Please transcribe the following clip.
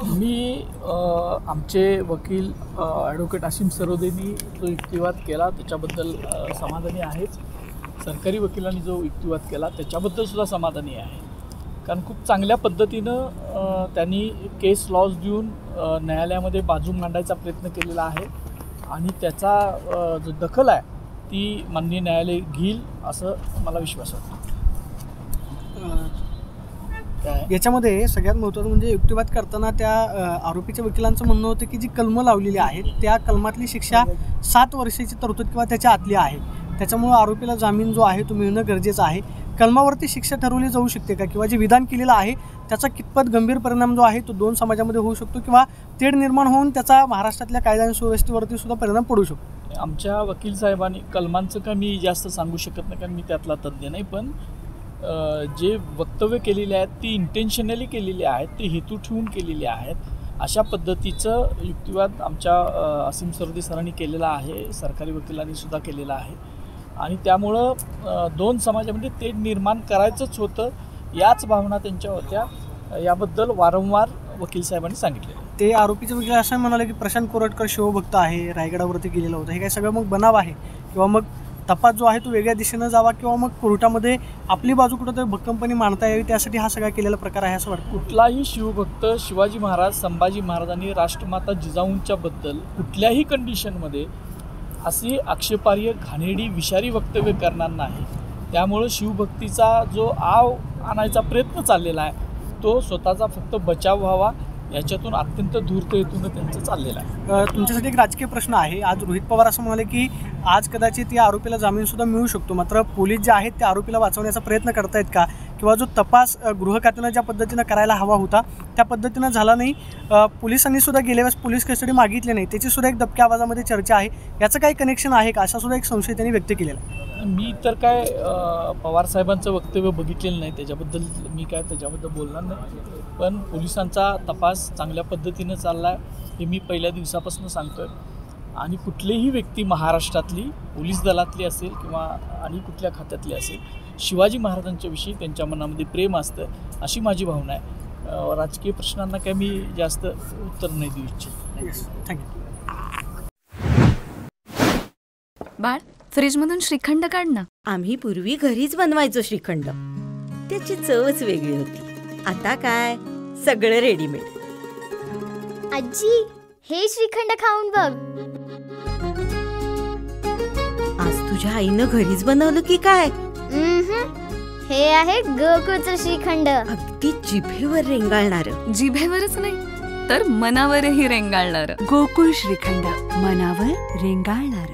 मी आमचे वकील ॲडव्होकेट आसिम सरोदेंनी जो युक्तिवाद केला त्याच्याबद्दल समाधानी आहेच. सरकारी वकिलांनी जो युक्तिवाद केला त्याच्याबद्दल सुद्धा समाधानी आहे. कारण खूप चांगल्या पद्धतीनं त्यांनी केस लॉज देऊन न्यायालयामध्ये बाजू मांडायचा प्रयत्न केलेला आहे आणि त्याचा जो दखल आहे ती माननीय न्यायालय घेईल असं मला विश्वास वाटतो. याच्यामध्ये सगळ्यात महत्त्वाचं म्हणजे युक्तिवाद करताना त्या आरोपीच्या वकिलांचं म्हणणं होतं की जी कलमं लावलेली आहेत त्या कलमातली शिक्षा 7 वर्षाची तरतूद किंवा त्याच्या आतली आहे. त्याच्यामुळं आरोपीला जामीन जो आहे तो मिळणं गरजेचं आहे. कलमावरती शिक्षा ठरवली जाऊ शकते का, किंवा जे विधान केलेलं आहे त्याचा कितपत गंभीर परिणाम जो आहे तो 2 समाजामध्ये होऊ शकतो किंवा तेढ निर्माण होऊन त्याचा महाराष्ट्रातल्या कायदा आणि सुव्यवस्थेवरती सुद्धा परिणाम पडू शकतो? आमच्या वकील साहेबांनी कलमांचं का मी जास्त सांगू शकत नाही कारण मी त्यातला तज्ज्ञ नाही, पण जे वक्तव्य केलेले आहेत ती इंटेन्शनली केलेली आहेत, ते हेतू ठेवून केलेली आहेत. अशा पद्धतीचं युक्तिवाद आमच्या आसिम सरोदे सरांनी केलेला आहे, सरकारी वकिलांनी सुद्धा केलेला आहे आणि त्यामुळं 2 समाजामध्ये तेढ निर्माण करायचंच होतं याच भावना त्यांच्या होत्या. याबद्दल वारंवार वकील साहेबांनी सांगितले. ते आरोपीचे वकील असं म्हणाले की प्रशांत कोरटकर शिवभक्त आहे, रायगडावरती गेलेला होता, हे काय सगळं मग बनाव आहे किंवा मग तपास जो आहे तो वेगळ्या दिशेनं जावा किंवा मग कोर्टामध्ये आपली बाजू कुठंतरी भक्कमपणे मांडता यावी त्यासाठी हा सगळा केलेला प्रकार आहे असं वाटतं? कुठलाही शिवभक्त शिवाजी महाराज, संभाजी महाराजांनी राष्ट्रमाता जिजाऊंच्या बद्दल कुठल्याही कंडिशनमध्ये अशी आक्षेपार्ह घाणेरडी विषारी वक्तव्य करणार नाही. त्यामुळं शिवभक्तीचा जो आव आणायचा प्रयत्न चाललेला आहे तो स्वतःचा फक्त बचाव व्हावा याच्यातून अत्यंत धूर्त हेतून त्यांचं चाललेलं आहे. तुमच्यासाठी एक राजकीय प्रश्न आहे. आज रोहित पवार असं म्हणाले की आज कदाचित या आरोपीला जामीनसुद्धा मिळू शकतो, मात्र पोलीस जे आहेत त्या आरोपीला वाचवण्याचा प्रयत्न करतायत का, किंवा जो तपास गृह खात्यानं ज्या पद्धतीनं करायला हवा होता त्या पद्धतीनं झाला नाही, पोलिसांनी सुद्धा गेल्या वेळेस पोलीस कस्टडी मागितली नाही, त्याची सुद्धा एक दबक्या आवाजामध्ये चर्चा आहे. याचं काही कनेक्शन आहे का, असा सुद्धा एक संशय त्यांनी व्यक्त केलेला आहे. मी तर काय पवार साहेबांचं वक्तव्य बघितलेलं नाही, त्याच्याबद्दल मी काय त्याच्याबद्दल बोलणार नाही. पण पोलिसांचा तपास चांगल्या पद्धतीनं चालला आहे हे मी पहिल्या दिवसापासून सांगतो आहे. आणि कुठलीही व्यक्ती महाराष्ट्रातली पोलीस दलातली असेल किंवा आणि कुठल्या खात्यातली असेल, शिवाजी महाराजांच्या विषयी त्यांच्या मनामध्ये प्रेम असतं अशी माझी भावना आहे. राजकीय प्रश्नांना काय मी जास्त उत्तर नाही देऊ इच्छित. थँक्यू. बाळ, फ्रीजमधून श्रीखंड काढ ना. आम्ही पूर्वी घरीच बनवायचो श्रीखंड, त्याची चवच वेगळी होती. आता काय सगळं रेडीमेड. आजी, हे श्रीखंड खाऊन बघ. आज तुझ्या आईनं घरीच बनवलं की काय? हे आहे गोकुळचं श्रीखंड. अगदी जिभेवर रेंगाळणार. जिभेवरच नाही तर मनावरही रेंगाळणार. गोकुळ श्रीखंड, मनावर रेंगाळणार.